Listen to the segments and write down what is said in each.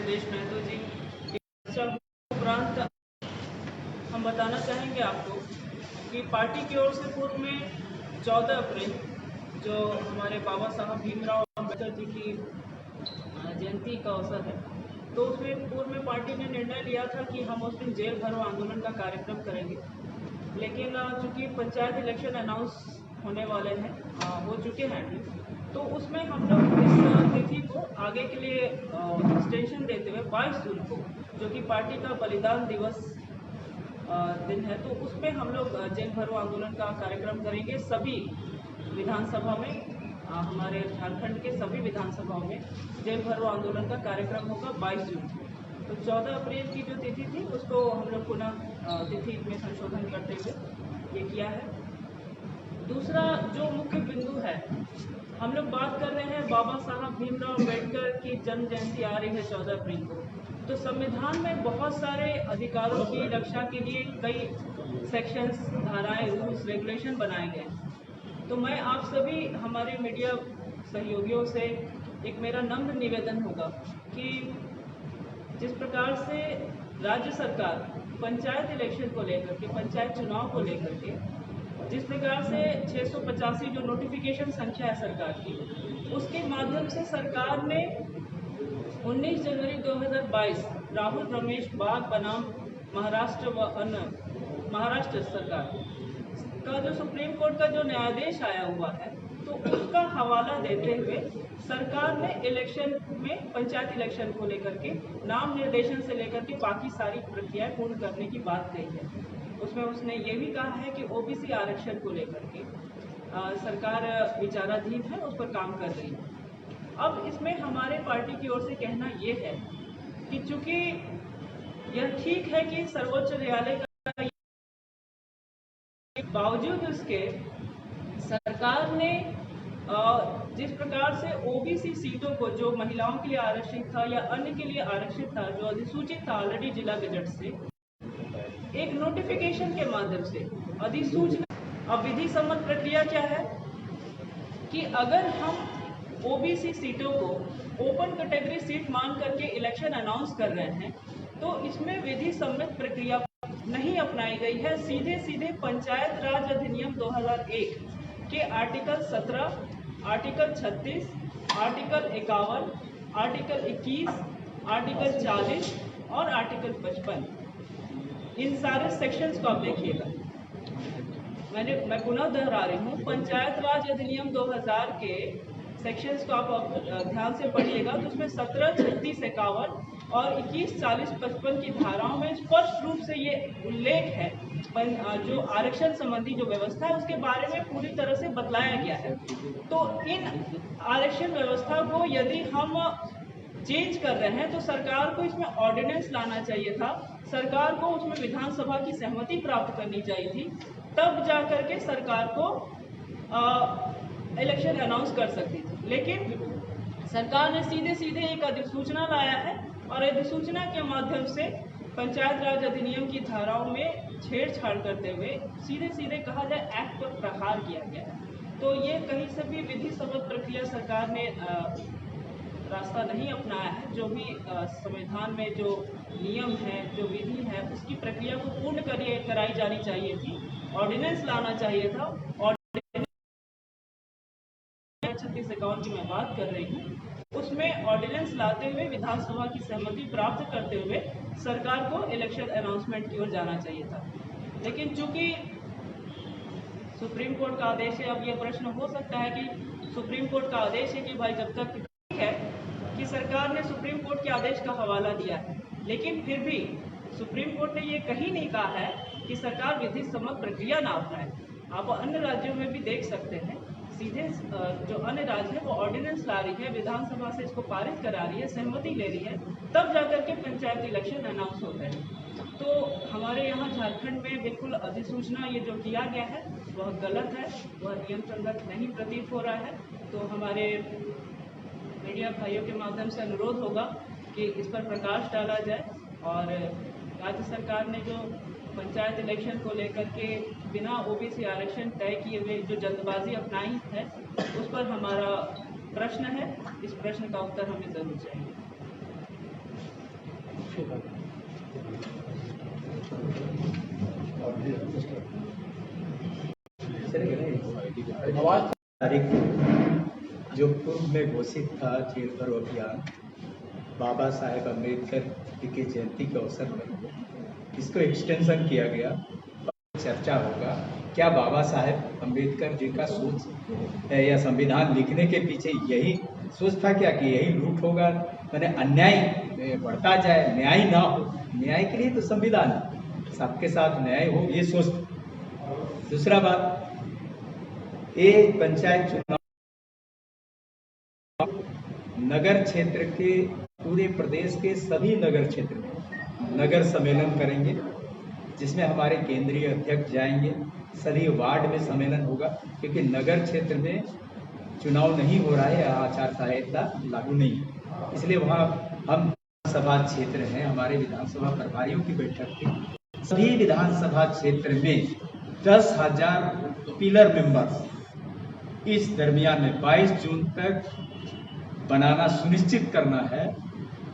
निदेश महतो जी। उपरांत हम बताना चाहेंगे आपको कि पार्टी की ओर से पूर्व में 14 अप्रैल जो हमारे बाबा साहब भीमराव अम्बेडकर जी की जयंती का अवसर है, तो उसमें पूर्व में पार्टी ने निर्णय लिया था कि हम उस दिन जेल भरो आंदोलन का कार्यक्रम करेंगे। लेकिन चूंकि पंचायत इलेक्शन अनाउंस होने वाले हैं, हो चुके हैं, तो उसमें हम लोग इस तिथि को आगे के लिए एक्सटेंशन देते हुए 22 जून को, जो कि पार्टी का बलिदान दिवस दिन है, तो उसमें हम लोग जेल भरो आंदोलन का कार्यक्रम करेंगे। सभी विधानसभा में, हमारे झारखंड के सभी विधानसभाओं में जेल भरो आंदोलन का कार्यक्रम होगा 22 जून को। तो 14 अप्रैल की जो तिथि थी उसको हम लोग पुनः तिथि में संशोधन करते हुए ये किया है। दूसरा जो मुख्य बिंदु है, हम लोग बात कर रहे हैं बाबा साहब भीमराव अम्बेडकर की जन्म जयंती आ रही है 14 अप्रैल को, तो संविधान में बहुत सारे अधिकारों की रक्षा के लिए कई सेक्शंस, धाराएं, रूल्स, रेगुलेशन बनाए गए हैं। तो मैं आप सभी हमारे मीडिया सहयोगियों से एक मेरा नम्र निवेदन होगा कि जिस प्रकार से राज्य सरकार पंचायत इलेक्शन को लेकर के, पंचायत चुनाव को लेकर के, जिस प्रकार से 685 जो नोटिफिकेशन संख्या है सरकार की, उसके माध्यम से सरकार ने 19 जनवरी 2022 राहुल रमेश बाग बनाम महाराष्ट्र व अन्य महाराष्ट्र सरकार का जो सुप्रीम कोर्ट का जो न्यायाधीश आया हुआ है, तो उसका हवाला देते हुए सरकार ने इलेक्शन में, पंचायत इलेक्शन को लेकर के नाम निर्देशन से लेकर के बाकी सारी प्रक्रियाएं पूर्ण करने की बात कही है। उसमें उसने ये भी कहा है कि ओबीसी आरक्षण को लेकर के सरकार विचाराधीन है, उस पर काम कर रही है। अब इसमें हमारे पार्टी की ओर से कहना ये है कि चूंकि यह ठीक है कि सर्वोच्च न्यायालय का बावजूद उसके सरकार ने जिस प्रकार से ओबीसी सीटों को, जो महिलाओं के लिए आरक्षित था या अन्य के लिए आरक्षित था, जो अधिसूचित था ऑलरेडी जिला गजट से, एक नोटिफिकेशन के माध्यम से अधिसूचना। अब विधि सम्मत प्रक्रिया क्या है कि अगर हम ओबीसी सीटों को ओपन कैटेगरी सीट मान करके इलेक्शन अनाउंस कर रहे हैं, तो इसमें विधि सम्मत प्रक्रिया नहीं अपनाई गई है। सीधे सीधे पंचायत राज अधिनियम 2001 के article 17, article 36, article 51, article 21, article 40 और आर्टिकल 55, इन सारे सेक्शंस को आप देखिएगा। मैं पुनः दोहरा रही हूँ, पंचायत राज अधिनियम 2000 के सेक्शंस को आप ध्यान से पढ़िएगा, तो उसमें 17, 36, 51 और 21, 40, 55 की धाराओं में स्पष्ट रूप से ये उल्लेख है, जो आरक्षण संबंधी जो व्यवस्था है उसके बारे में पूरी तरह से बतलाया गया है। तो इन आरक्षण व्यवस्था को यदि हम चेंज कर रहे हैं तो सरकार को इसमें ऑर्डिनेंस लाना चाहिए था, सरकार को उसमें विधानसभा की सहमति प्राप्त करनी चाहिए थी, तब जाकर के सरकार को इलेक्शन अनाउंस कर सकती थी। लेकिन सरकार ने सीधे सीधे एक अधिसूचना लाया है और अधिसूचना के माध्यम से पंचायत राज अधिनियम की धाराओं में छेड़छाड़ करते हुए सीधे सीधे कहा जाए एक्ट पर प्रहार किया गया है। तो ये कहीं से भी विधि सम्मत प्रक्रिया सरकार ने रास्ता नहीं अपनाया है। जो भी संविधान में जो नियम है, जो विधि है, उसकी प्रक्रिया को पूर्ण कराई जानी चाहिए थी, ऑर्डिनेंस लाना चाहिए था। और 36-51 की मैं बात कर रही हूँ, उसमें ऑर्डिनेंस लाते हुए विधानसभा की सहमति प्राप्त करते हुए सरकार को इलेक्शन अनाउंसमेंट की ओर जाना चाहिए था। लेकिन चूंकि सुप्रीम कोर्ट का आदेश है, अब यह प्रश्न हो सकता है कि सुप्रीम कोर्ट का आदेश है कि भाई जब तक ठीक है कि सरकार ने सुप्रीम कोर्ट के आदेश का हवाला दिया है, लेकिन फिर भी सुप्रीम कोर्ट ने ये कहीं नहीं कहा है कि सरकार विधि सम्मत प्रक्रिया ना अपनाए। आप अन्य राज्यों में भी देख सकते हैं, सीधे जो अन्य राज्य है वो ऑर्डिनेंस ला रही है, विधानसभा से इसको पारित करा रही है, सहमति ले रही है, तब जाकर के पंचायत इलेक्शन अनाउंस होते हैं। तो हमारे यहाँ झारखंड में बिल्कुल अधिसूचना ये जो किया गया है वह गलत है, वह नियम संगत नहीं प्रतीत हो रहा है। तो हमारे मीडिया भाइयों के माध्यम से अनुरोध होगा कि इस पर प्रकाश डाला जाए और राज्य सरकार ने जो पंचायत इलेक्शन को लेकर के बिना ओबीसी आरक्षण तय किए हुए जो जल्दबाजी अपनाई है, उस पर हमारा प्रश्न है। इस प्रश्न का उत्तर हमें जरूर चाहिए। तारीख जो पूर्व में घोषित था जेल भरो अभियान बाबा साहेब अम्बेडकर जी की जयंती के अवसर में, इसको एक्सटेंशन किया गया। चर्चा होगा क्या बाबा साहेब अम्बेडकर जी का सोच या संविधान लिखने के पीछे यही सोच था क्या कि यही लूट होगा, मैंने अन्याय बढ़ता जाए, न्याय ना हो। न्याय के लिए तो संविधान है, सबके साथ न्याय हो, ये सोच। दूसरा बात, ये पंचायत चुनाव नगर क्षेत्र के पूरे प्रदेश के सभी नगर क्षेत्र में नगर सम्मेलन करेंगे, जिसमें हमारे केंद्रीय अध्यक्ष जाएंगे। सभी वार्ड में सम्मेलन होगा, क्योंकि नगर क्षेत्र में चुनाव नहीं हो रहा है, आचार संहिता लागू नहीं है, इसलिए वहाँ हम सभा क्षेत्र हैं। हमारे विधानसभा प्रभारियों की बैठक थी। सभी विधानसभा क्षेत्र में 10,000 पिलर मेंबर्स इस दरमियान में 22 जून तक बनाना सुनिश्चित करना है,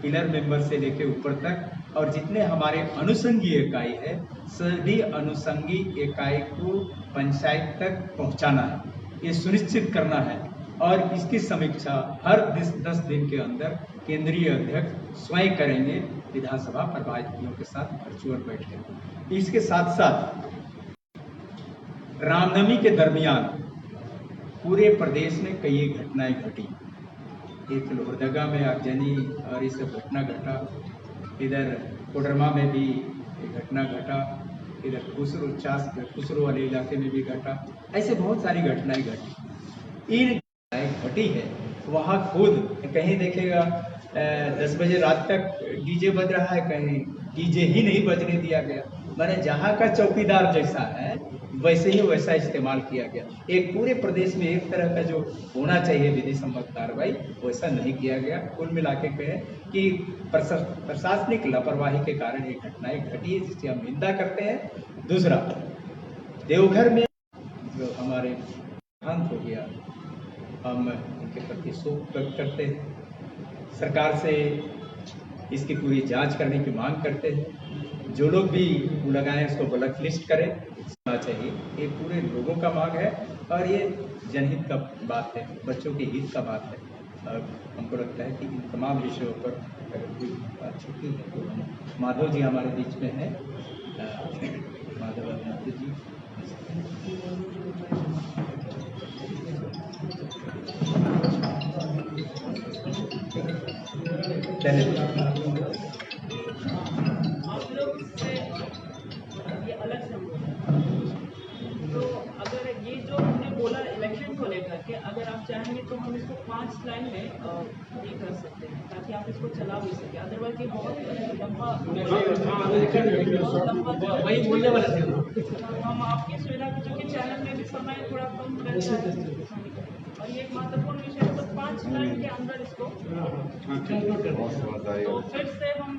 पिलर मेंबर से लेकर ऊपर तक। और जितने हमारे अनुषंगी इकाई है, सभी अनुषंगी इकाई को पंचायत तक पहुंचाना है, ये सुनिश्चित करना है। और इसकी समीक्षा हर 10 दिन के अंदर केंद्रीय अध्यक्ष स्वयं करेंगे विधानसभा प्रभारियों के साथ वर्चुअल बैठक। इसके साथ साथ रामनवमी के दरमियान पूरे प्रदेश में कई घटनाएं घटी। एक लोहरदगा में आगजनी और इस घटना घटा, इधर कोडरमा में भी घटना घटा, इधर खुसरो वाले इलाके में भी घटा। ऐसे बहुत सारी घटनाएं घटी। इन घटनाएं घटी है वहाँ खुद कहीं देखेगा 10 बजे रात तक डीजे बज रहा है, कहीं डीजे ही नहीं बजने दिया गया। मैंने जहाँ का चौकीदार जैसा है वैसे ही वैसा इस्तेमाल किया गया। एक पूरे प्रदेश में एक तरह का जो होना चाहिए विधि सम्मत कार्रवाई, वैसा नहीं किया गया। कुल मिला के कहें कि प्रशासनिक लापरवाही के कारण ये घटनाएं घटी है, जिसकी हम निंदा करते हैं। दूसरा, देवघर में जो हमारे देहांत हो गया, हम उनके प्रति शोक व्यक्त करते हैं। सरकार से इसकी पूरी जांच करने की मांग करते हैं। जो लोग भी लगाएं उसको ब्लैक लिस्ट करें चाहिए। ये पूरे लोगों का मांग है और ये जनहित का बात है, बच्चों के हित का बात है। और हमको लगता है कि इन तमाम विषयों पर अगर कोई बातचीत है तो माधव जी हमारे बीच में हैं। माधव जी, आप लोग से ये अलग से तो अगर ये जो हमने बोला इलेक्शन को लेकर के, अगर आप चाहेंगे तो हम इसको 5 लाइन में ये कर सकते हैं ताकि आप इसको चला भी सकें। अदरवाइज ये बहुत लंबा वही बोलने वाला थे। हम आपकी सुविधा की, चूँकि चैनल में भी समय थोड़ा कम रहता है और ये एक महत्वपूर्ण विषय है, तो 5 लाइन के अंदर इसको तो फिर से हम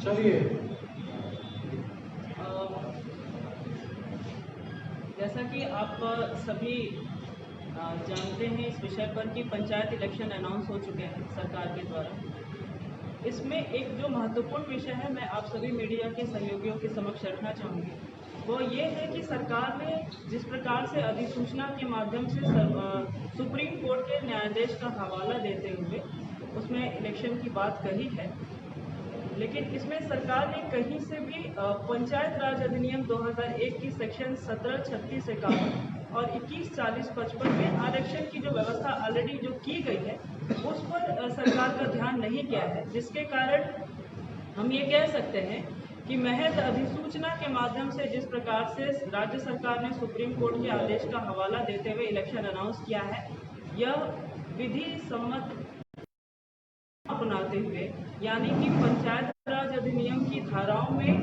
चलिए, जैसा कि आप सभी जानते हैं इस विषय पर कि पंचायत इलेक्शन अनाउंस हो चुके हैं सरकार के द्वारा। इसमें एक जो महत्वपूर्ण विषय है, मैं आप सभी मीडिया के सहयोगियों के समक्ष रखना चाहूँगी, वो ये है कि सरकार ने जिस प्रकार से अधिसूचना के माध्यम से सुप्रीम कोर्ट के न्यायाधीश का हवाला देते हुए उसमें इलेक्शन की बात कही है, लेकिन इसमें सरकार ने कहीं से भी पंचायत राज अधिनियम 2001 की सेक्शन 17, 36, 51 और 21, 40, 55 में आरक्षण की जो व्यवस्था ऑलरेडी जो की गई है उस पर सरकार का ध्यान नहीं किया है, जिसके कारण हम ये कह सकते हैं कि महज अधिसूचना के माध्यम से जिस प्रकार से राज्य सरकार ने सुप्रीम कोर्ट के आदेश का हवाला देते हुए इलेक्शन अनाउंस किया है, यह विधि सम्मत अपनाते हुए, यानी कि पंचायत राज अधिनियम की धाराओं में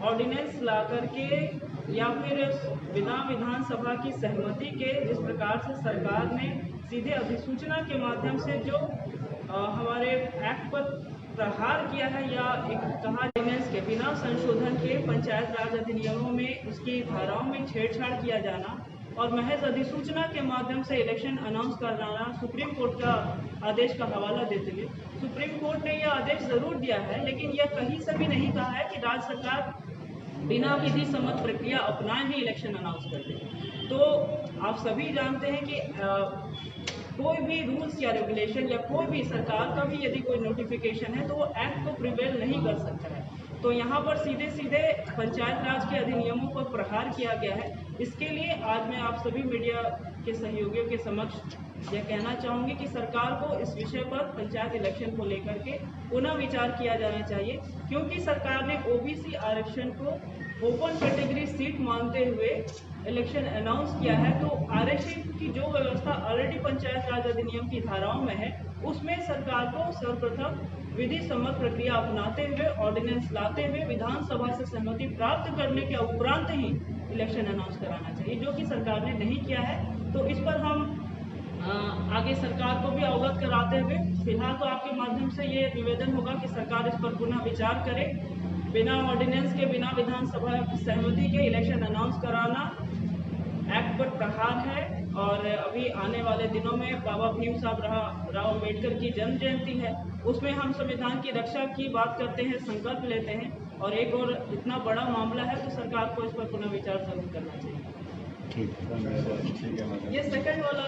ऑर्डिनेंस ला करके या फिर विधानसभा की सहमति के जिस प्रकार से सरकार ने सीधे अधिसूचना के माध्यम से जो हमारे एक्ट पर प्रहार किया है, या एक कहा ऑर्डिनेंस के बिना संशोधन के पंचायत राज अधिनियमों में उसकी धाराओं में छेड़छाड़ किया जाना, और महज अधिसूचना के माध्यम से इलेक्शन अनाउंस कराना सुप्रीम कोर्ट का आदेश का हवाला देते हुए सुप्रीम कोर्ट ने यह आदेश जरूर दिया है, लेकिन यह कहीं से भी नहीं कहा है कि राज्य सरकार बिना विधि सम्मत प्रक्रिया अपनाए ही इलेक्शन अनाउंस कर दे। तो आप सभी जानते हैं कि कोई भी रूल्स या रेगुलेशन या कोई भी सरकार का भी यदि कोई नोटिफिकेशन है तो वो एक्ट को प्रिवेल नहीं कर सकता है। तो यहाँ पर सीधे सीधे पंचायत राज के अधिनियमों पर प्रहार किया गया है। इसके लिए आज मैं आप सभी मीडिया के सहयोगियों के समक्ष यह कहना चाहूँगी कि सरकार को इस विषय पर पंचायत इलेक्शन को लेकर के पुनः विचार किया जाना चाहिए, क्योंकि सरकार ने ओबीसी आरक्षण को ओपन कैटेगरी सीट मानते हुए इलेक्शन अनाउंस किया है। तो आरक्षण की जो व्यवस्था ऑलरेडी पंचायत राज अधिनियम की धाराओं में है, उसमें सरकार को सर्वप्रथम विधि सम्मत प्रक्रिया अपनाते हुए ऑर्डिनेंस लाते हुए विधानसभा से सहमति प्राप्त करने के उपरांत ही इलेक्शन अनाउंस कराना चाहिए, जो कि सरकार ने नहीं किया है। तो इस पर हम आगे सरकार को भी अवगत कराते हुए फिलहाल तो आपके माध्यम से ये निवेदन होगा कि सरकार इस पर पुनः विचार करे। बिना ऑर्डिनेंस के, बिना विधानसभा सहमति के इलेक्शन अनाउंस कराना एक्ट पर प्रहार है। और अभी आने वाले दिनों में बाबा भीम राव अम्बेडकर की जन्म जयंती है, उसमें हम संविधान की रक्षा की बात करते हैं, संकल्प लेते हैं, और एक और इतना बड़ा मामला है तो सरकार को इस पर पुनः विचार जरूर करना चाहिए। ठीक है, ये सेकंड वाला